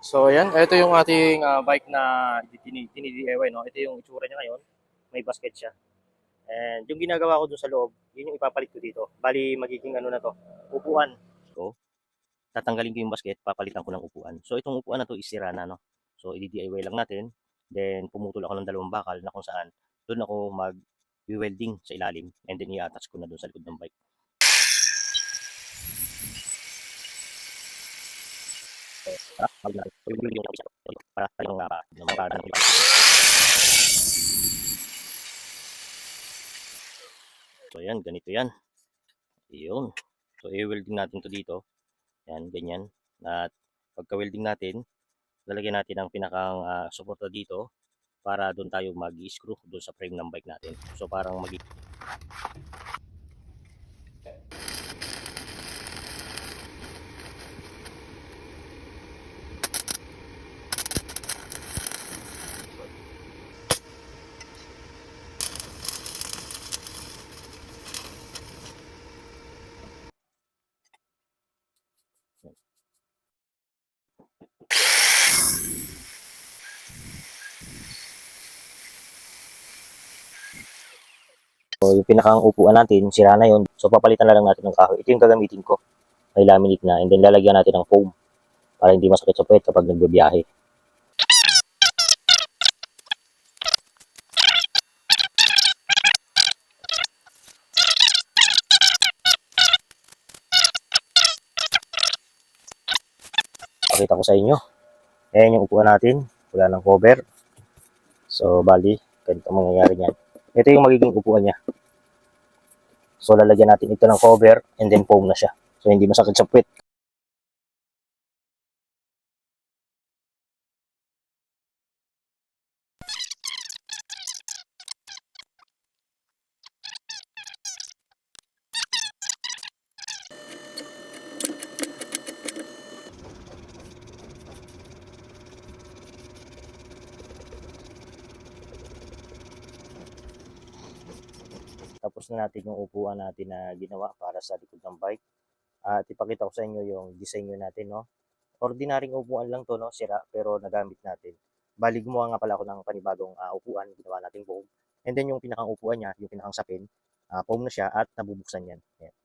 So ayan, ito yung ating bike na tini-DIY, no? Ito yung itsura niya ngayon. May basket siya. And yung ginagawa ko dun sa loob, yun yung ipapalit ko dito. Bali, magiging ano na to, upuan. So, tatanggalin ko yung basket, papalitan ko ng upuan. So, itong upuan na to is sira na, no? So, i-DIY lang natin. Then, pumutol ako ng dalawang bakal na kung saan doon ako mag-welding sa ilalim. And then, i-attach ko na doon sa likod ng bike. So, yan, ganito yan. Iyon. So, i-welding natin to dito. Yan, ganyan. At pagka-welding natin, lalagyan natin ang pinakang suporta dito para doon tayo mag-screw doon sa frame ng bike natin. So, parang So, yung pinakang upuan natin, sira na yun. So, papalitan na lang natin ng kahoy. Ito yung gagamitin ko. May laminate na. And then, lalagyan natin ng foam para hindi masakit sa puwet kapag nagbibiyahe. Pakita ko sa inyo. Ayan yung upuan natin. Wala ng cover. So, bali, ganito mangyayari niyan. Ito yung magiging upuan niya. So, lalagyan natin ito ng cover and then foam na siya. So, hindi masakit sa puwet. Tapos na natin yung upuan natin na ginawa para sa likod ng bike. At ipakita ko sa inyo yung design natin, no? Ordinaryong upuan lang to, no? Sira, pero nagamit natin. Bali, gumawa nga pala ako ng panibagong upuan, ginawa nating foam. And then yung pinakang upuan niya, yung pinakang sapin, foam na siya at nabubuksan yan. Ayan.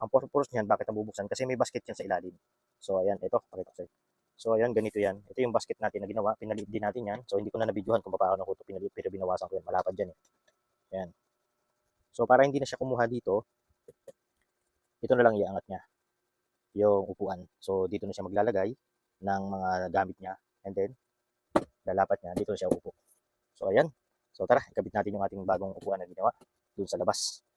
Ang purpose niyan, bakit nabubuksan? Kasi may basket yan sa ilalim. So, ayan, ito, pakita ko sa inyo. So, ayan, ganito yan. Ito yung basket natin na ginawa. Pinalit din natin yan. So, hindi ko na nabidyohan kung paano ko ito pinalit, pero binawasan ko yan. Malapad yan eh. Ayan. So, para hindi na siya kumuha dito, ito na lang iangat niya, yung upuan. So, dito na siya maglalagay ng mga gamit niya. And then, lalapat niya, dito na siya upo. So, ayan. So, tara, ikabit natin yung ating bagong upuan na ginawa dun sa labas.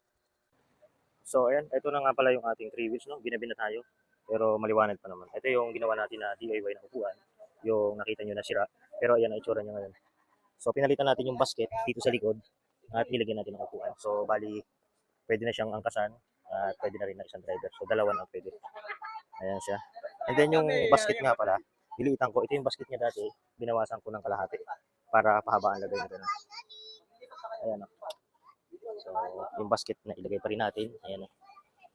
So, ayan. Ito na nga pala yung ating 3 wheels, no? Ginabi na tayo. Pero maliwanag pa naman. Ito yung ginawa natin na DIY na upuan. Yung nakita nyo na sira. Pero ayan ang itsura niya ngayon. So, pinalitan natin yung basket dito sa likod at nilagyan natin ng upuan. So, bali, pwede na siyang angkasan at pwede na rin ng isang driver. So, dalawa na pwede. Ayan siya. And then yung basket nga pala, niliitan ko. Ito yung basket niya dati. Binawasan ko ng kalahati para pahabaan lagay na ganun. Ayan o. So, yung basket na ilagay pa rin natin. Ayan o.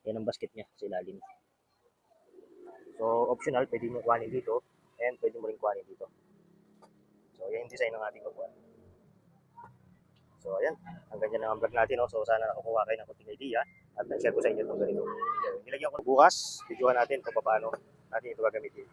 Ayan ang basket niya sa ilalim. So, optional, pwede mo kuhanin dito and pwede mo rin kuhanin dito. So, yan yung design ng ating upuan. So, ayan. Hanggang dyan ang vlog natin. No? So, sana nakukuha kayo ng kunting idea at nag-share ko sa inyo itong ganito. Nilagyan ko bukas, videohan natin kung paano natin ito gagamitin.